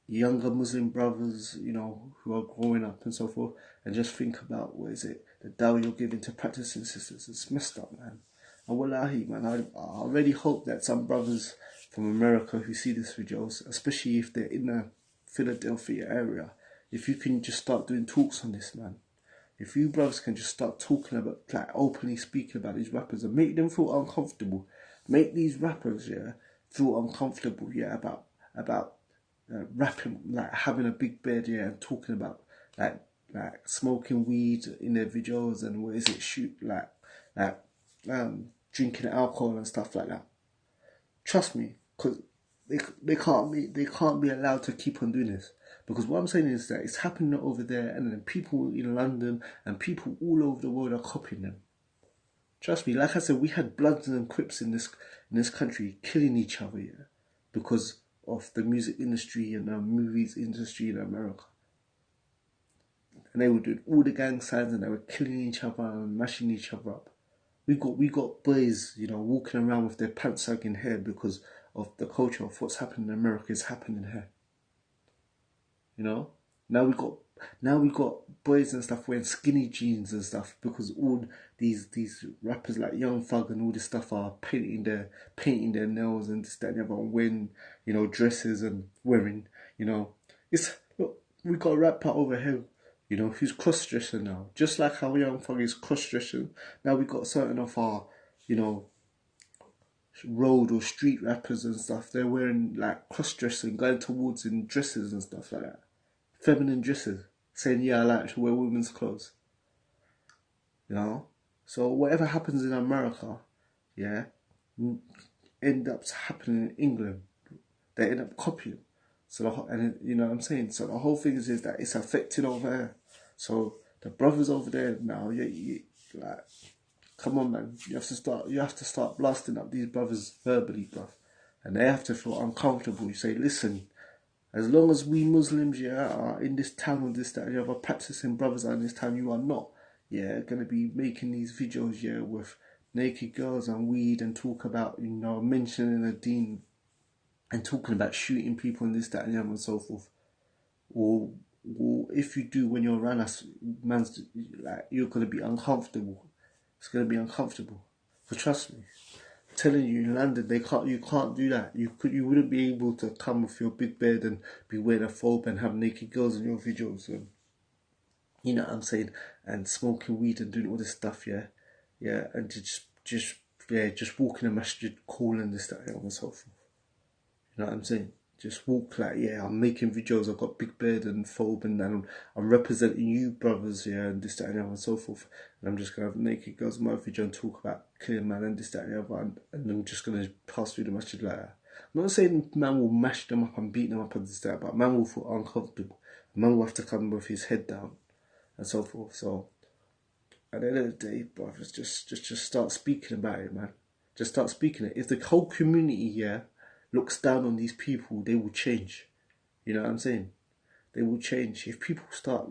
younger Muslim brothers, who are growing up and so forth, and just think about, the dawah you're giving to practicing sisters. It's messed up, man. And wallahi, man, I really hope that some brothers from America who see this videos, especially if they're in the Philadelphia area, if you can just start doing talks on this, man. If you brothers can just start talking about, like, openly speaking about these rappers and make them feel uncomfortable, make these rappers, yeah, feel uncomfortable, yeah, about rapping, like having a big bed, yeah, and talking about like smoking weed in their videos and like drinking alcohol and stuff like that. Trust me, because they can't be allowed to keep on doing this. Because what I'm saying is that it's happening over there, and then people in London and people all over the world are copying them. Trust me, like I said, we had Bloods and Crips in this country killing each other, yeah, because of the music industry and the movies industry in America. And they were doing all the gang signs, and they were killing each other and mashing each other up. We got boys, walking around with their pants sagging hair because of the culture of what's happening in America is happening here. Now we got boys and stuff wearing skinny jeans and stuff because all these rappers like Young Thug and all this stuff are painting their nails and this, that, and the other, and wearing dresses and wearing it's look, we got a rapper over here who's cross dressing now, just like how Young Thug is cross dressing. Now we got certain of our road or street rappers and stuff. They're wearing like cross dressing, going towards in dresses and stuff like that, feminine dresses, saying, yeah, I like to wear women's clothes. So whatever happens in America, yeah, end up happening in England. They end up copying. And you know what I'm saying. So the whole thing is that it's affecting over here. So the brothers over there now, like, come on, man, you have to start blasting up these brothers verbally, bruv, and they have to feel uncomfortable. You say, listen, as long as we Muslims, yeah, are in this town or this, that, and the other, practicing brothers are in this town, you are not, yeah, going to be making these videos, yeah, with naked girls and weed and talk about, mentioning the deen and talking about shooting people and this, that, and the other, and so forth. Or if you do when you're around us, man's like, you're going to be uncomfortable. It's going to be uncomfortable. But trust me, I'm telling you, in London, you can't do that. You wouldn't be able to come with your big bed and be wearing a phobe and have naked girls in your videos, and you know what I'm saying, and smoking weed and doing all this stuff, yeah, and just walking a masjid, calling this, that, and so forth. You know what I'm saying? Just walk like, yeah, I'm making videos, I've got big bed and phobe, and I'm representing you brothers, yeah, and this, that, and so forth. And I'm just going to have naked girls in my video and talk about killing man and this, that, and and I'm just going to pass through the masjid like that. I'm not saying man will mash them up and beat them up and this, that, but man will feel uncomfortable. Man will have to come with his head down and so forth. So at the end of the day, brothers, just start speaking about it, man. Just start speaking it. If the whole community, yeah, looks down on these people, they will change. You know what I'm saying? They will change. If people start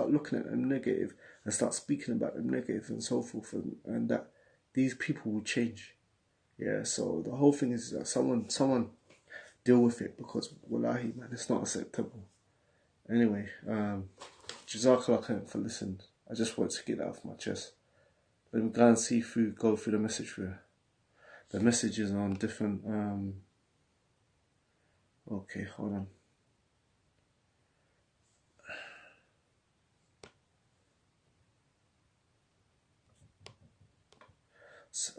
looking at them negative and start speaking about them negative and so forth, and that, these people will change. Yeah, so the whole thing is that someone deal with it, because wallahi, man, it's not acceptable. Anyway, Jazakallah khair for listening. I just wanted to get that off my chest. Let me go through the message for you. The messages on different Okay, hold on.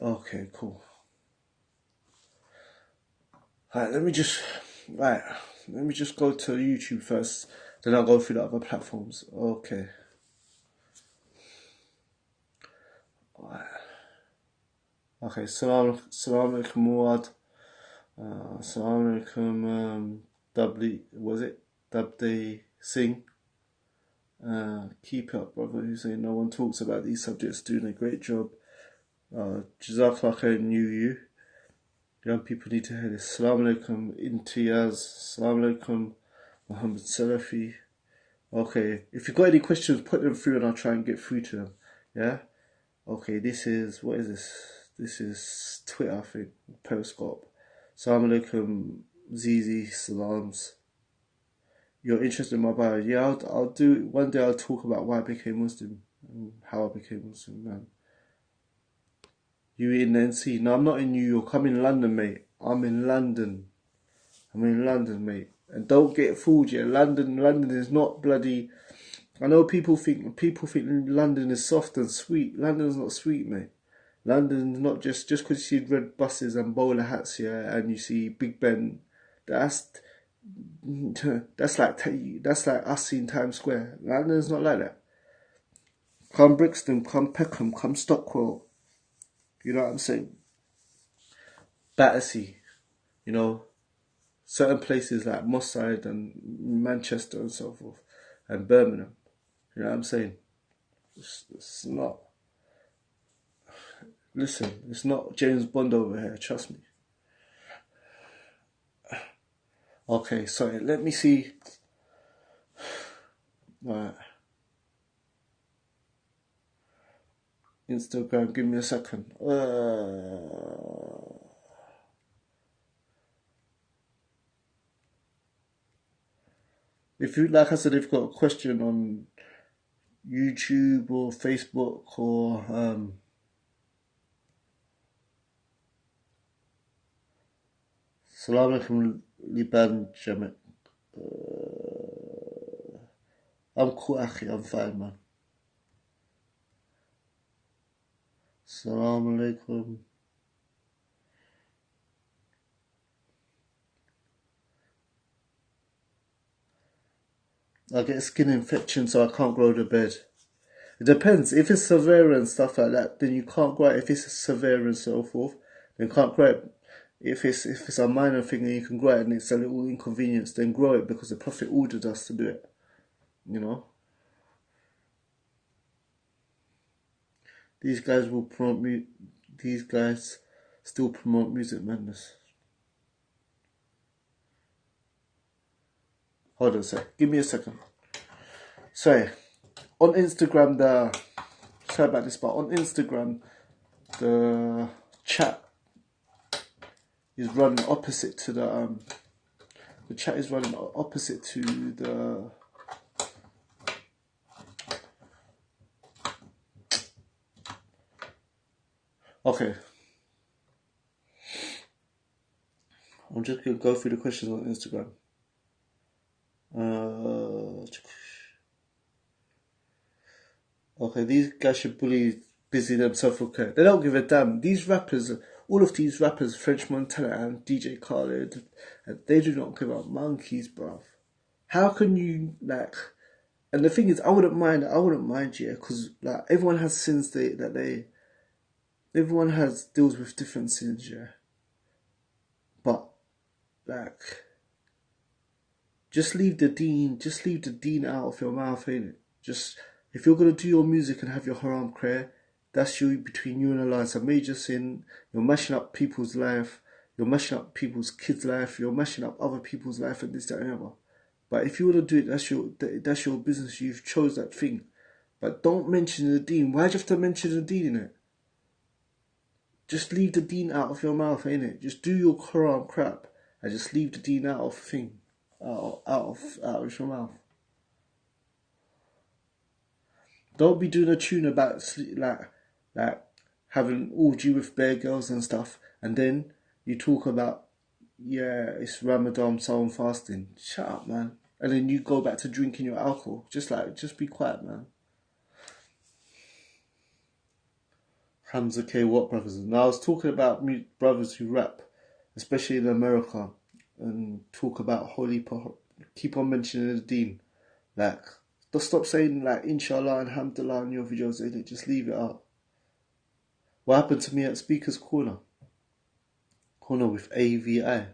Okay, cool. Alright, let me just go to YouTube first, then I'll go through the other platforms. Okay. Okay, salam alaikum Muad. Salam alaikum Dubli, was it? Dubdi Singh. Keep up, brother. Who's saying no one talks about these subjects, doing a great job. Jazakallah khair, knew you. Young people need to hear this. Assalamu alaikum Imtiaz. Assalamu alaikum Muhammad Salafi. Okay, if you've got any questions, put them through and I'll try and get through to them. Yeah? Okay, what is this? This is Twitter, I think. Periscope. Assalamu alaikum Zizi. Salams. You're interested in my bio? Yeah, I'll do. One day I'll talk about why I became Muslim and how I became Muslim, man. You in the NC? No, I'm not in New York. I'm in London, mate. I'm in London, mate. And don't get fooled, yeah. London is not bloody. I know people think London is soft and sweet. London's not sweet, mate. London's not just because you see red buses and bowler hats, yeah, and you see Big Ben. That's like us seeing Times Square. London's not like that. Come Brixton, come Peckham, come Stockwell. You know what I'm saying? Battersea, you know, certain places like Moss Side and Manchester and so forth, and Birmingham. You know what I'm saying? It's not. Listen, it's not James Bond over here. Trust me. Okay, sorry. Let me see. Right. Instagram. Give me a second. If you, like I said, if you've got a question on YouTube or Facebook or Salam alaikum Liban Jamet. I'm cool, Akhi. I'm fine, man. Salam alaikum. I get a skin infection, so I can't grow the beard. It depends. If it's severe and stuff like that, then you can't grow it. If it's severe and so forth, then you can't grow it. If it's a minor thing and you can grow it and it's a little inconvenience, then grow it because the Prophet ordered us to do it. You know? These guys will promote these guys still promote music madness. Hold on a sec. Give me a second. Sorry. On Instagram sorry about this, but on Instagram the chat is running opposite to the chat is running opposite to the okay. I'm just gonna go through the questions on Instagram. Okay, these guys should busy themselves with care. They don't give a damn. These rappers, all of these rappers, French Montana and DJ Khaled, they do not give up monkeys, bruv. How can you like? And the thing is, I wouldn't mind, yeah, because like everyone has sins everyone has deals with different sins, yeah. But like, just leave the deen out of your mouth, ain't it? Just if you're gonna do your music and have your haram prayer, that's between you and Allah. It's a major sin. You're mashing up people's life. You're mashing up people's kids' life. You're mashing up other people's life and this, that, and other. But if you want to do it, that's your business. You've chose that thing. But don't mention the deen. Why'd you have to mention the deen in it? Just leave the deen out of your mouth, ain't it? Just do your Quran crap and just leave the deen out of the thing. Out of your mouth. Don't be doing a tune about like having orgy with bare girls and stuff, and then you talk about yeah, it's Ramadan, so I'm fasting. Shut up, man. And then you go back to drinking your alcohol. Just be quiet, man. Hamza K. Watt brothers. Now I was talking about brothers who rap, especially in America, and talk about keep on mentioning the Deen. Like, just stop saying like Inshallah and Alhamdulillah in your videos. Just leave it out. What happened to me at Speaker's Corner with AVI?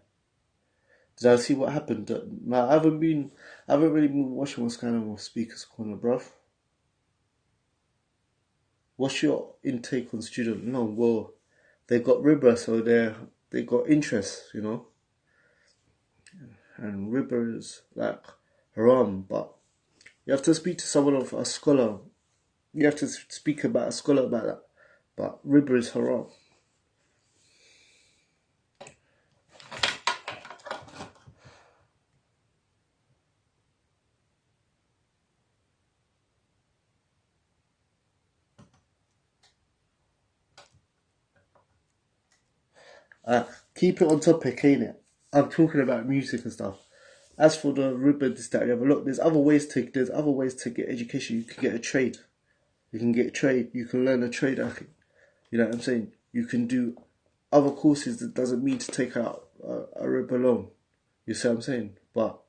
Did I see what happened? No, I haven't really been watching what's going on with Speaker's Corner, bruv. What's your intake on student loan? Well, they got riba, so they got interest, and riba is like haram. But you have to speak to someone of a scholar. You have to speak about a scholar about that. But riba is haram. Uh, Keep it on topic, ain't it? I'm talking about music and stuff. As for the riba, this, that, the other, look, there's other ways to get education. You can get a trade. You can get a trade. You can learn a trade. You know what I'm saying? You can do other courses. That doesn't mean to take out a riba loan. You see what I'm saying? But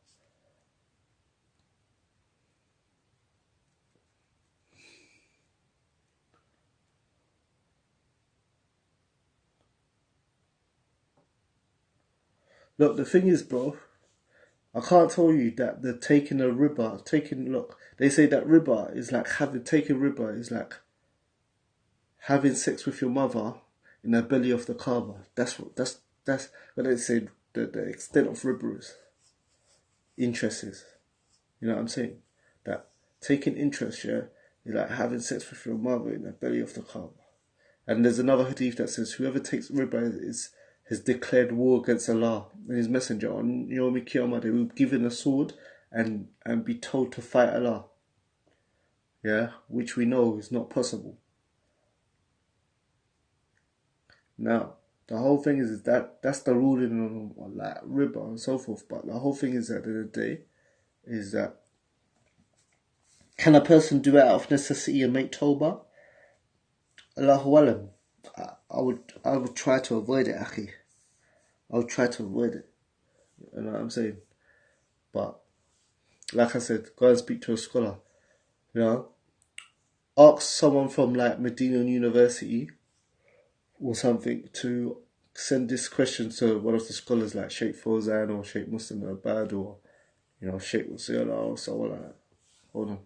look, the thing is, bro, I can't tell you that the look, they say that riba is like taking riba is like having sex with your mother in the belly of the Kaaba. That's what they say the extent of riba is. Interest is. You know what I'm saying? That taking interest, yeah, is like having sex with your mother in the belly of the Kaaba. And there's another hadith that says whoever takes riba has declared war against Allah and His Messenger. On Yom Qiyamah, they will be given a sword and be told to fight Allah. Yeah, which we know is not possible. Now, the whole thing is that's the ruling on like riba and so forth. But the whole thing is at the end of the day is that can a person do it out of necessity and make tawbah? Allahu alam. I would try to avoid it, akhi. I would try to avoid it. You know what I'm saying? But like I said, go and speak to a scholar. You know, ask someone from like Medina University or something to send this question to one of the scholars like Sheikh Fawzan or Sheikh Muslim Abad or Sheikh Wasila or someone like that. Hold on.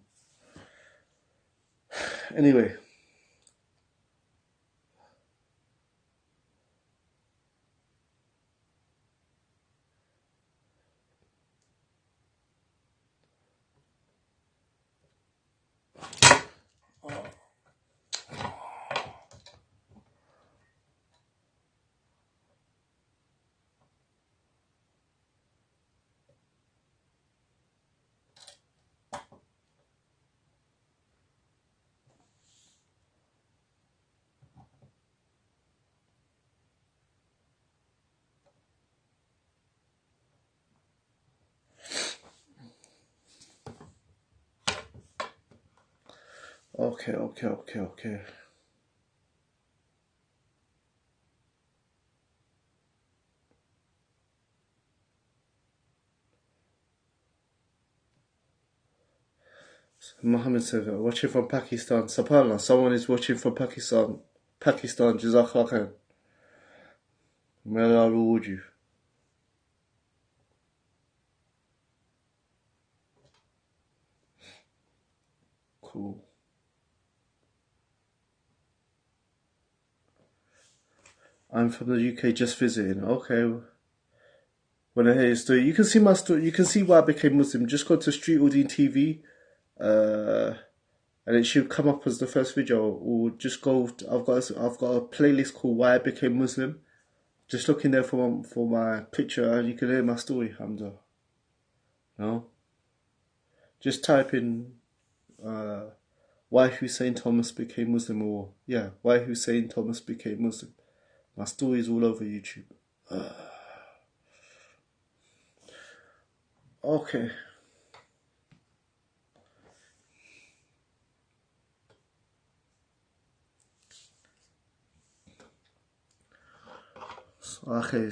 Anyway. Okay. Mohammed said, watching from Pakistan. Subhanallah, someone is watching from Pakistan. Pakistan, Jazakallah khair. May Allah reward you. Cool. I'm from the UK just visiting. Okay. When I hear your story, you can see my story. You can see why I became Muslim. Just go to Street Udin TV, and it should come up as the first video. Or just go. I've got a playlist called Why I Became Muslim. Just look in there for my picture, and you can hear my story, Hamza. No. Just type in why Hussein Thomas became Muslim, or why Hussein Thomas became Muslim. My story is all over YouTube. Okay. Okay.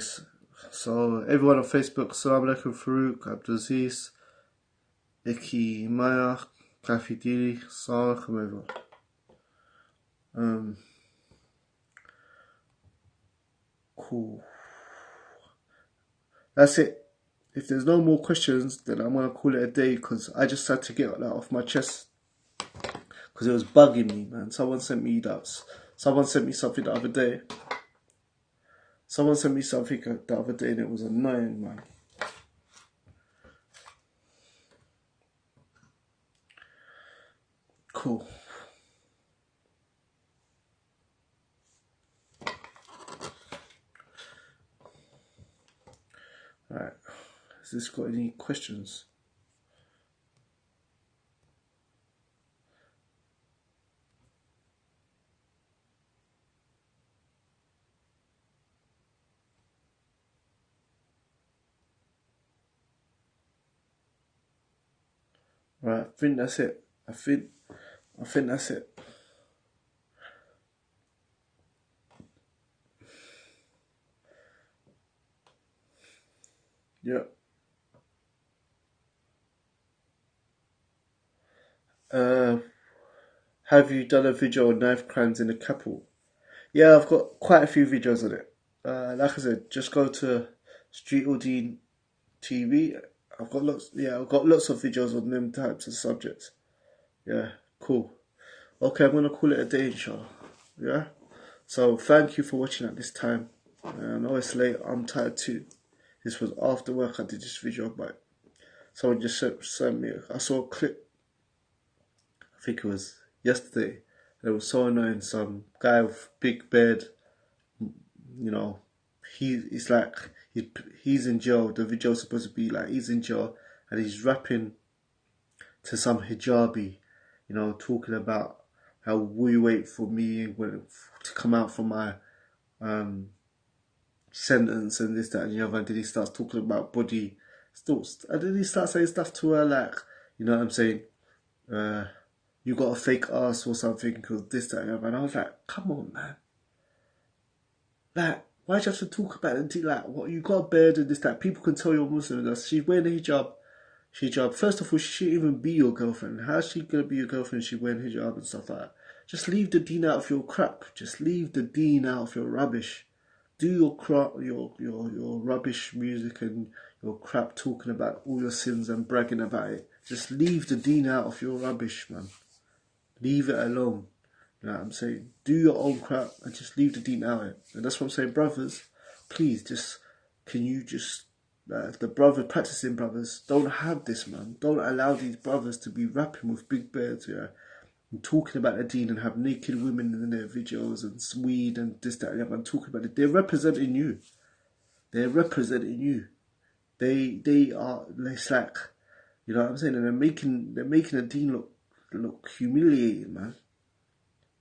So everyone on Facebook, Assalamu alaikum, Farouk, Abdulaziz, Iki, Maya, Kafi Dili, Assalamu alaikum, everyone. Cool. That's it. If there's no more questions, then I'm gonna call it a day because I just had to get that off my chest because it was bugging me, man. Someone sent me something the other day. Someone sent me something the other day and it was annoying, man. Cool. Alright. Has this got any questions? Right, I think that's it. I think that's it. Yeah. Have you done a video on knife crimes in the capital? Yeah, I've got quite a few videos on it. Like I said, just go to Street Udine TV. I've got lots. Yeah, I've got lots of videos on them types of subjects. Yeah, cool. Okay, I'm gonna call it a day, inshallah. Yeah. So thank you for watching at this time. I know it's late. I'm tired too. This was after work. I did this video, but someone just sent me. I saw a clip. I think it was yesterday. It was so annoying. Some guy with big beard. You know, he's like he's in jail. The video's supposed to be like he's in jail and he's rapping to some hijabi. You know, talking about how will you wait for me to come out from my sentence and this, that, and the other. And then he starts talking about body. And then he starts saying stuff to her like, you know what I'm saying? You got a fake ass or something because this, that, and the other. And I was like, come on, man. Like, why do you have to talk about it? Like, what, you got a beard and this, that. People can tell you're Muslim. She's wearing a hijab. First of all, she shouldn't even be your girlfriend. How's she going to be your girlfriend if she's wearing hijab and stuff like that? Just leave the deen out of your crap. Just leave the deen out of your rubbish. Do your crap, your rubbish music and your crap talking about all your sins and bragging about it. Just leave the deen out of your rubbish, man. Leave it alone. You know what I'm saying? Do your own crap and just leave the deen out of it. And that's what I'm saying, brothers. Please, the practicing brothers, don't have this, man. Don't allow these brothers to be rapping with big beards, yeah, and talking about the deen and have naked women in their videos and weed and this, that, and the other, and talking about it. They're representing you. They're representing you. They are. It's like, you know what I'm saying? And they're making the deen look humiliating, man.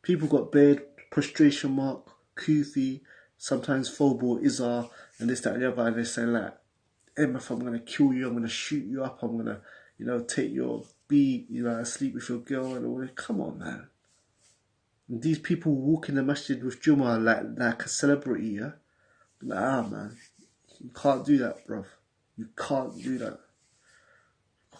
People got beard, prostration mark, kufi, sometimes phobo, izar, and this, that, and the other, and they're saying like, if I'm gonna kill you, I'm gonna shoot you up, I'm gonna, take your beat, sleep with your girl and all that. Come on, man. And these people walk in the masjid with Juma like a celebrity, yeah? Nah, man. You can't do that, bruv. You can't do that.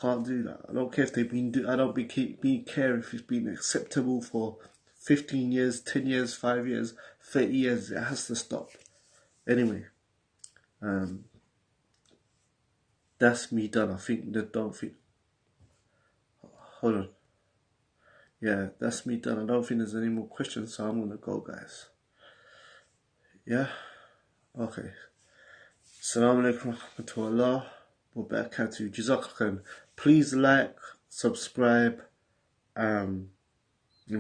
Can't do that. I don't care if they've been. I don't care if it's been acceptable for 15 years, 10 years, 5 years, 30 years. It has to stop. Anyway, that's me done. I think that don't think. Hold on. Yeah, that's me done. I don't think there's any more questions, so I'm gonna go, guys. Yeah. Okay. Assalamu alaikum warahmatullah wabarakatuh. Jazakallah. Please like, subscribe, and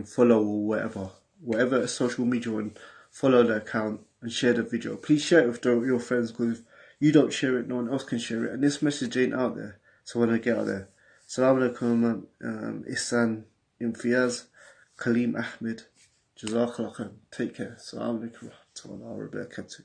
follow or whatever social media, and follow the account and share the video. Please share it with your friends, because if you don't share it, no one else can share it. And this message ain't out there, so when I get out there. Assalamu alaikum, Ihsan Imtiaz, Kaleem Ahmed. Jazakallah. Take care. Assalamu alaikum warahmatullahi wabarakatuh.